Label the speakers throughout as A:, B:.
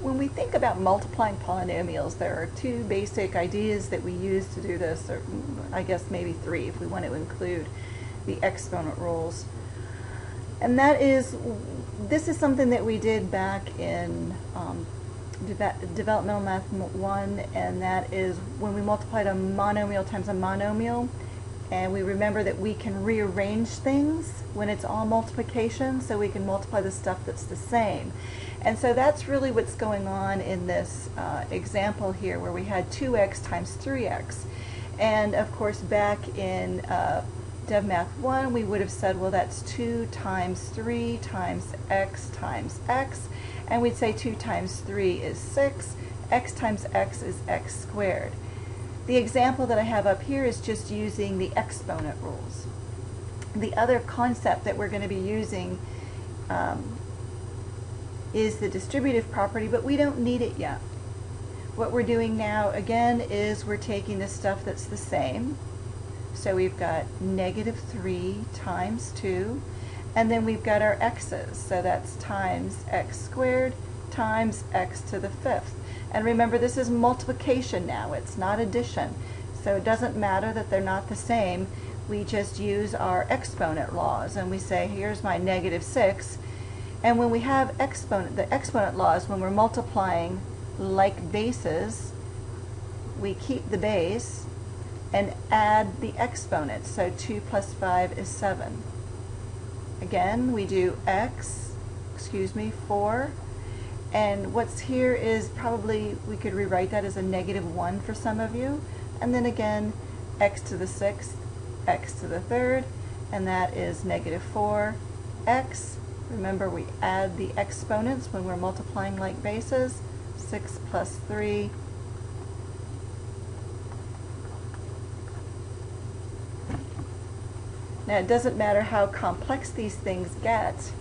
A: When we think about multiplying polynomials, there are two basic ideas that we use to do this, or I guess maybe three if we want to include the exponent rules. And that is, this is something that we did back in Developmental Math 1, and that is when we multiplied a monomial times a monomial, and we remember that we can rearrange things when it's all multiplication, so we can multiply the stuff that's the same. And so that's really what's going on in this example here, where we had 2x times 3x. And of course back in Dev Math 1, we would have said, well, that's 2 times 3 times x, and we'd say 2 times 3 is 6, x times x is x squared. The example that I have up here is just using the exponent rules. The other concept that we're going to be using is the distributive property, but we don't need it yet. What we're doing now, again, is we're taking the stuff that's the same. So we've got -3 times 2, and then we've got our x's. So that's times x squared times x to the 5th. And remember, this is multiplication now, it's not addition. So it doesn't matter that they're not the same. We just use our exponent laws, and we say, here's my -6. And when we have the exponent laws, when we're multiplying like bases, we keep the base and add the exponent. So 2 plus 5 is 7. Again, we do 4. And what's here is probably, we could rewrite that as a -1 for some of you. And then again, x to the 6th, x to the 3rd, and that is -4x. Remember, we add the exponents when we're multiplying like bases. 6 plus 3. Now, it doesn't matter how complex these things get.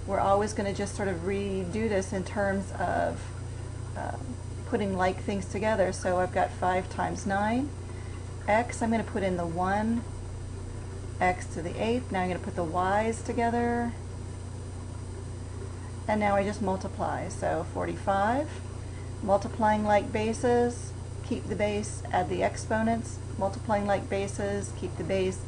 A: We're always going to just sort of redo this in terms of putting like things together. So I've got 5 times 9. X, I'm going to put in the 1. X to the 8th. Now I'm going to put the y's together. And now I just multiply. So 45. Multiplying like bases, keep the base, add the exponents. Multiplying like bases, keep the base,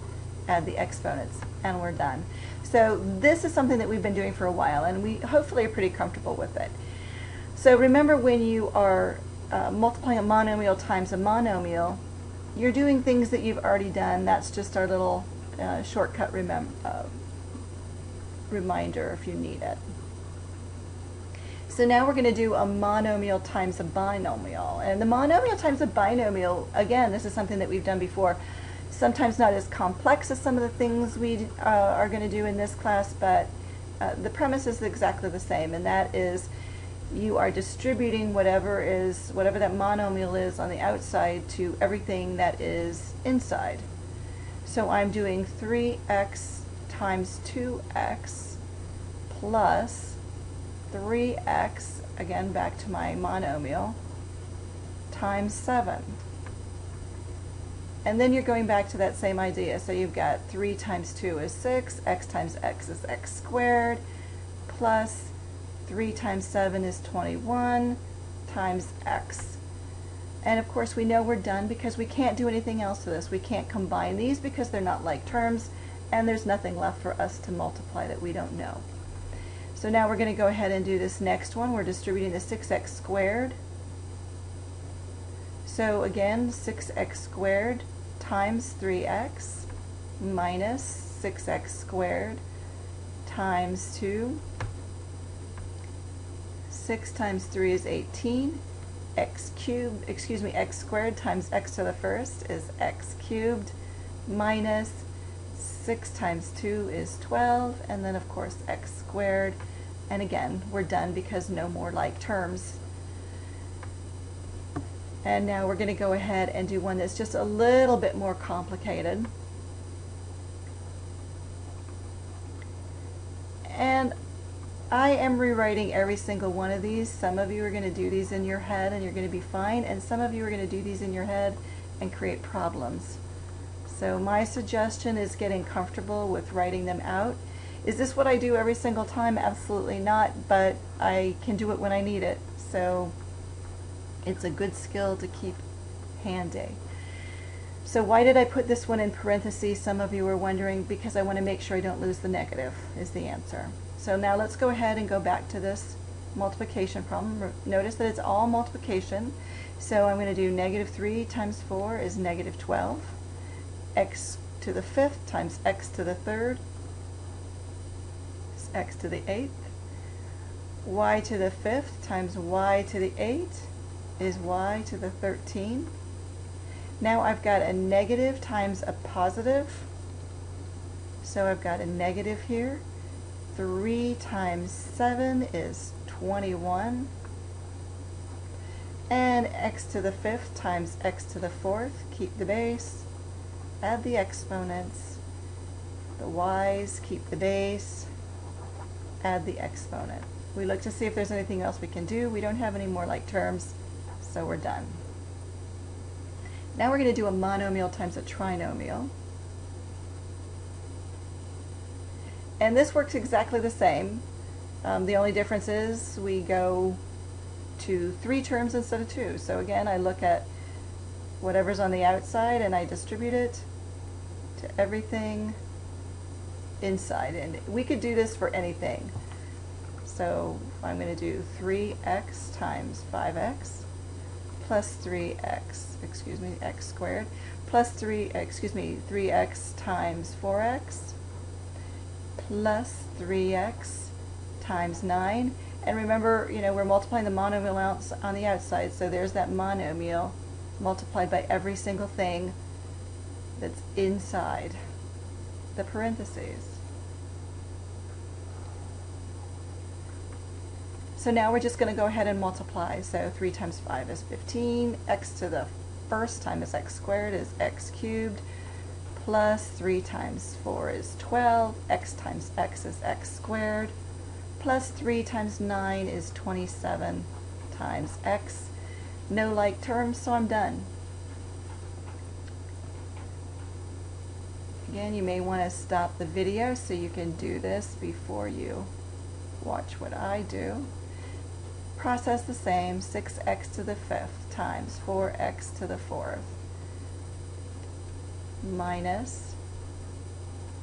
A: add the exponents, and we're done. So this is something that we've been doing for a while, and we hopefully are pretty comfortable with it. So remember, when you are multiplying a monomial times a monomial, you're doing things that you've already done. That's just our little shortcut reminder if you need it. So now we're going to do a monomial times a binomial. And the monomial times a binomial, again, this is something that we've done before. Sometimes not as complex as some of the things we are going to do in this class, but the premise is exactly the same, and that is you are distributing whatever that monomial is on the outside to everything that is inside. So I'm doing 3x times 2x plus 3x, again back to my monomial, times 7. And then you're going back to that same idea. So you've got 3 times 2 is 6, x times x is x squared, plus 3 times 7 is 21, times x. And of course we know we're done because we can't do anything else to this. We can't combine these because they're not like terms, and there's nothing left for us to multiply that we don't know. So now we're going to go ahead and do this next one. We're distributing the 6x squared. So again, 6x squared times 3x minus 6x squared times 2. 6 times 3 is 18. X squared times x to the 1st is x cubed minus 6 times 2 is 12, and then of course x squared. And again, we're done because no more like terms. And now we're going to go ahead and do one that's just a little bit more complicated. And I am rewriting every single one of these. Some of you are going to do these in your head and you're going to be fine, and some of you are going to do these in your head and create problems. So my suggestion is getting comfortable with writing them out. Is this what I do every single time? Absolutely not, but I can do it when I need it. So it's a good skill to keep handy. So why did I put this one in parentheses? Some of you are wondering. Because I want to make sure I don't lose the negative is the answer. So now let's go ahead and go back to this multiplication problem. Notice that it's all multiplication. So I'm going to do negative 3 times 4 is negative 12. X to the 5th times x to the 3rd is x to the 8th. Y to the 5th times y to the 8th is y to the 13. Now I've got a negative times a positive. So I've got a negative here. 3 times 7 is 21. And x to the 5th times x to the 4th, keep the base, add the exponents. The y's, keep the base, add the exponent. We look to see if there's anything else we can do. We don't have any more like terms, so we're done. Now we're going to do a monomial times a trinomial. And this works exactly the same. The only difference is we go to 3 terms instead of 2. So again, I look at whatever's on the outside and I distribute it to everything inside. And we could do this for anything. So I'm going to do 3x times 5x plus 3x, x squared, plus 3x times 4x plus 3x times 9. And remember, we're multiplying the monomial on the outside, so there's that monomial multiplied by every single thing that's inside the parentheses. So now we're just going to go ahead and multiply. So 3 times 5 is 15. X to the 1st times x squared is x cubed. Plus 3 times 4 is 12. X times x is x squared. Plus 3 times 9 is 27 times x. No like terms, so I'm done. Again, you may want to stop the video so you can do this before you watch what I do. Process the same, 6x to the 5th times 4x to the 4th minus,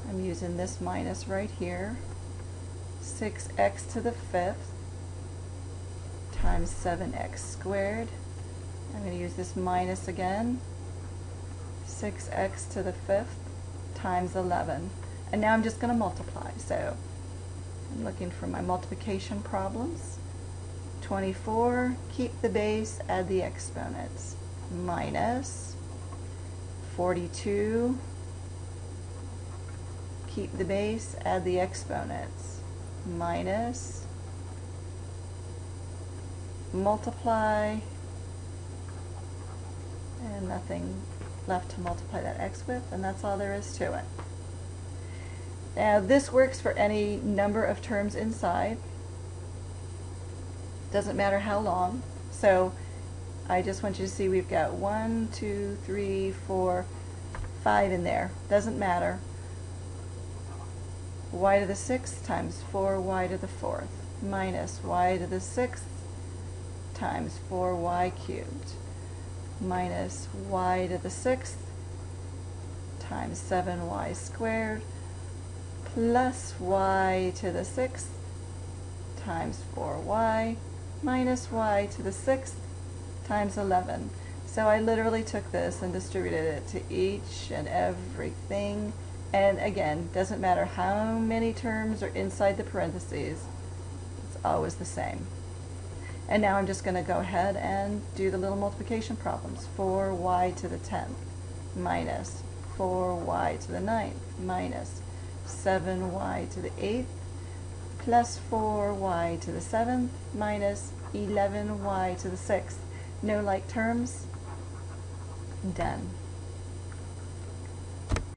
A: I'm using this minus right here, 6x to the 5th times 7x squared. I'm going to use this minus again, 6x to the 5th times 11. And now I'm just going to multiply. So I'm looking for my multiplication problems. 24, keep the base, add the exponents, minus 42, keep the base, add the exponents, minus, multiply, and nothing left to multiply that x with, and that's all there is to it. Now this works for any number of terms inside. Doesn't matter how long. So I just want you to see we've got 1, 2, 3, 4, 5 in there. Doesn't matter. Y to the 6th times 4y to the 4th minus y to the 6th times 4y cubed minus y to the 6th times 7y squared plus y to the 6th times 4y minus y to the 6th times 11. So I literally took this and distributed it to each and everything. And again, doesn't matter how many terms are inside the parentheses, it's always the same. And now I'm just going to go ahead and do the little multiplication problems. 4y to the 10th minus 4y to the 9th minus 7y to the 8th plus 4y to the 7th minus 11y to the 6th. No like terms? Done.